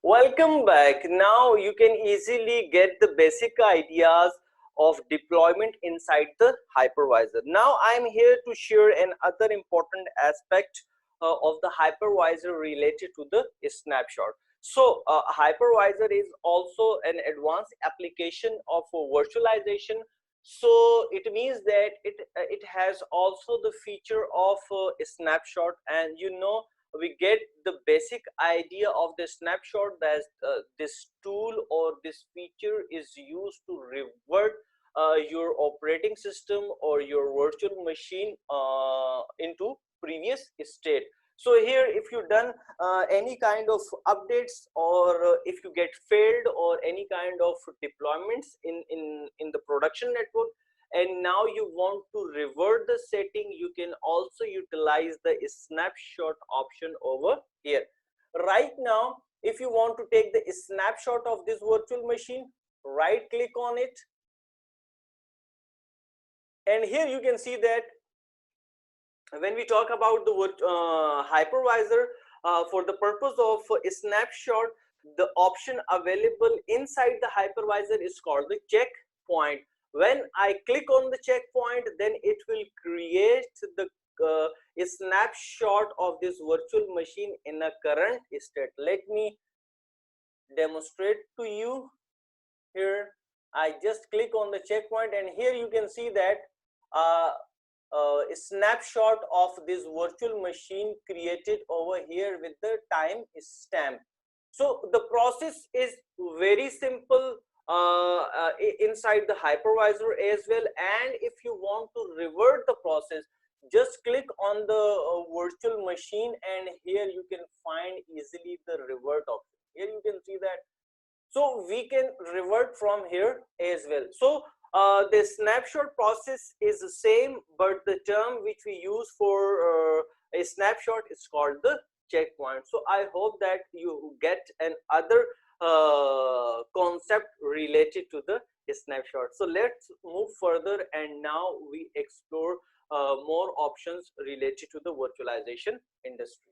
Welcome back. Now you can easily get the basic ideas of deployment inside the hypervisor. Now I'm here to share another important aspect of the hypervisor related to the snapshot. So hypervisor is also an advanced application of virtualization. So it means that it has also the feature of a snapshot, and we get the basic idea of the snapshot that this tool or this feature is used to revert your operating system or your virtual machine into previous state. So here, if you done any kind of updates, or if you get failed or any kind of deployments in the production network, and now you want to revert the setting, you can also utilize the snapshot option over here. Right now, if you want to take the snapshot of this virtual machine, right click on it, and here you can see that when we talk about the hypervisor, for the purpose of a snapshot, the option available inside the hypervisor is called the checkpoint. When I click on the checkpoint, then it will create the a snapshot of this virtual machine in a current state. Let me demonstrate to you. Here I just click on the checkpoint, and here you can see that a snapshot of this virtual machine created over here with the time stamp. So the process is very simple inside the hypervisor as well. And if you want to revert the process, just click on the virtual machine, and here you can find easily the revert option. Here you can see that. So we can revert from here as well. So the snapshot process is the same, but the term which we use for a snapshot is called the checkpoint. So I hope that you get another concept related to the snapshot. So let's move further, and now we explore more options related to the virtualization industry.